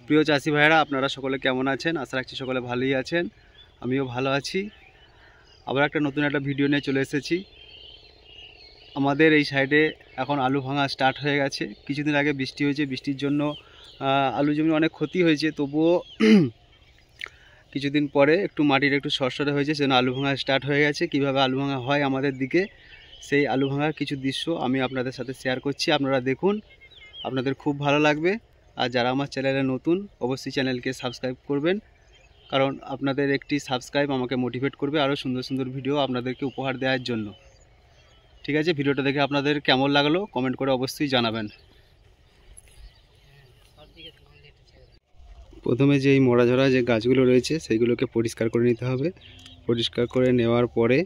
প্রিয় চাষি ভাইরা, আপনারা সকলে কেমন আছেন? আশা রাখছি সকলে ভালোই আছেন। আমিও ভালো আছি। আবার নতুন একটা ভিডিও নিয়ে চলে এসেছি। আমাদের এই সাইডে এখন আলু ভাঙা স্টার্ট হয়ে গেছে। কিছুদিন আগে বৃষ্টি হয়েছে, বৃষ্টির জন্য আলু জমি অনেক ক্ষতি হয়েছে, তবুও কিছুদিন পরে একটু মাটির একটু সরসরে হয়েছে, সেজন্য আলু ভাঙা স্টার্ট হয়ে গেছে। কিভাবে আলু ভাঙা হয় আমাদের দিকে, সেই আলু ভাঙার কিছু দৃশ্য আমি আপনাদের সাথে শেয়ার করছি। আপনারা দেখুন, আপনাদের খুব ভালো লাগবে। আর যারা আমার চ্যানেলে নতুন, অবশ্যই চ্যানেলকে সাবস্ক্রাইব করবেন, কারণ আপনাদের একটি সাবস্ক্রাইব আমাকে মোটিভেট করবে আরও সুন্দর সুন্দর ভিডিও আপনাদেরকে উপহার দেওয়ার জন্য। ঠিক আছে, ভিডিওটা দেখে আপনাদের কেমন লাগলো কমেন্ট করে অবশ্যই জানাবেন। প্রথমে যে এই মরাঝরা যে গাছগুলো রয়েছে সেইগুলোকে পরিষ্কার করে নিতে হবে। পরিষ্কার করে নেওয়ার পরে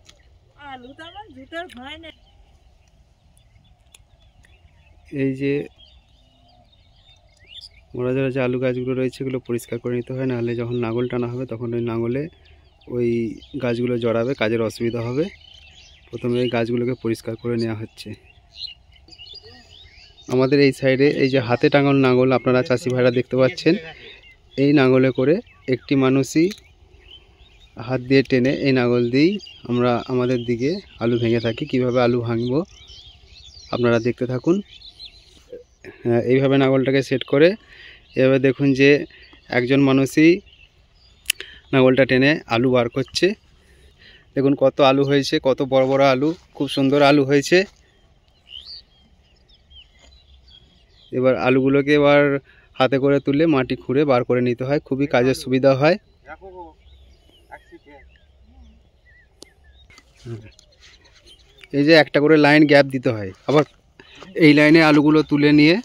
এই যে মরাঝরা যে আলু গাছগুলো রয়েছে এগুলো পরিষ্কার করে নিতে হয়, নাহলে যখন লাঙল টানা হবে তখন ওই লাঙলে ওই গাছগুলো জড়াবে, কাজের অসুবিধা হবে। প্রথমে এই গাছগুলোকে পরিষ্কার করে নেওয়া হচ্ছে। আমাদের এই সাইডে এই যে হাতে টাঙানো লাঙল আপনারা চাষি ভাইরা দেখতে পাচ্ছেন, এই লাঙলে করে একটি মানুষই হাত দিয়ে টেনে এই লাঙল দিয়েই আমরা আমাদের দিকে আলু ভেঙে থাকি। কিভাবে আলু ভাঙবো আপনারা দেখতে থাকুন। এইভাবে লাঙলটাকে সেট করে এভাবে দেখুন যে একজন মানুষই লাঙলটা টেনে আলু বার করছে। দেখুন কত আলু হয়েছে, কত বড় বড় আলু, খুব সুন্দর আলু হয়েছে। এবার আলুগুলোকে এবার হাতে করে তুলে মাটি খুঁড়ে বার করে নিতে হয়, খুবই কাজের সুবিধা হয়। এই যে একটা করে লাইন গ্যাপ দিতে হয়, আবার এই লাইনে আলুগুলো তুলে নিয়ে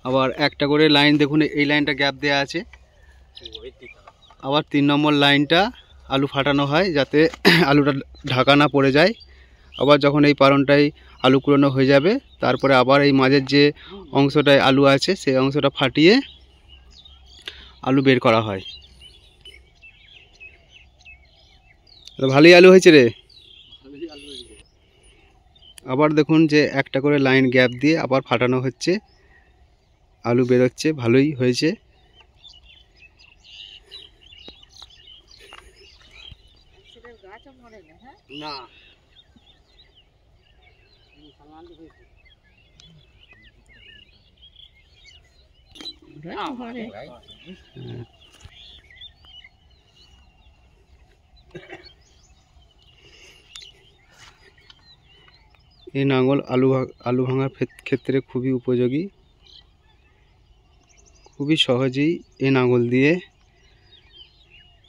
আবার একটা করে লাইন, দেখুন এই লাইনটা গ্যাপ দেওয়া আছে, আবার 3 নম্বর লাইনটা আলু ফাটানো হয় যাতে আলুটা ঢাকা না পড়ে যায়। আবার যখন এই পারনটাই আলু কুড়ানো হয়ে যাবে, তারপরে আবার এই মাঝের যে অংশটায় আলু আছে সেই অংশটা ফাটিয়ে আলু বের করা হয়। ভালোই আলু হয়েছে রে। আবার দেখুন যে একটা করে লাইন গ্যাপ দিয়ে আবার ফাটানো হচ্ছে, আলু বেরোচ্ছে, ভালোই হয়েছে। না এই লাঙল আলু ভাঙার ক্ষেত্রে খুবই উপযোগী। খুবই সহজেই এই লাঙল দিয়ে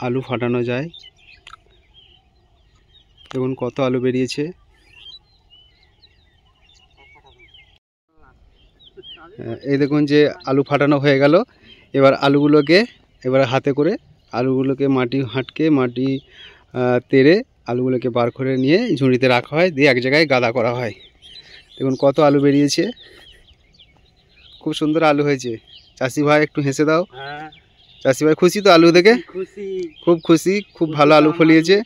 আলু ফাটানো যায়। দেখুন কত আলু বেরিয়েছে। এই দেখুন যে আলু ফাটানো হয়ে গেল। এবার আলুগুলোকে হাতে করে আলুগুলোকে মাটি হাঁটকে মাটি তেড়ে আলুগুলোকে বার করে নিয়ে ঝুড়িতে রাখা হয়, দিয়ে এক জায়গায় গাদা করা হয়। দেখুন কত আলু বেরিয়েছে, খুব সুন্দর আলু হয়েছে। চাষি ভাই একটু হেসে দাও। চাষি ভাই খুশি তো আলু দেখে? খুশি, খুব খুশি, খুব ভালো আলু ফলিয়েছে।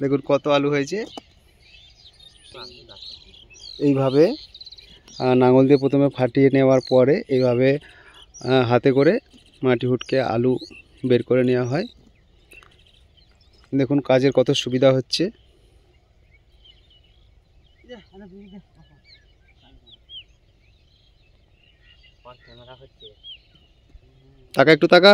দেখুন কত আলু হয়েছে। এইভাবে লাঙল দিয়ে প্রথমে ফাটিয়ে নেওয়ার পরে এইভাবে হাতে করে মাটি হুটকে আলু বের করে নেওয়া হয়। দেখুন কাজের কত সুবিধা হচ্ছে। টাকা একটু টাকা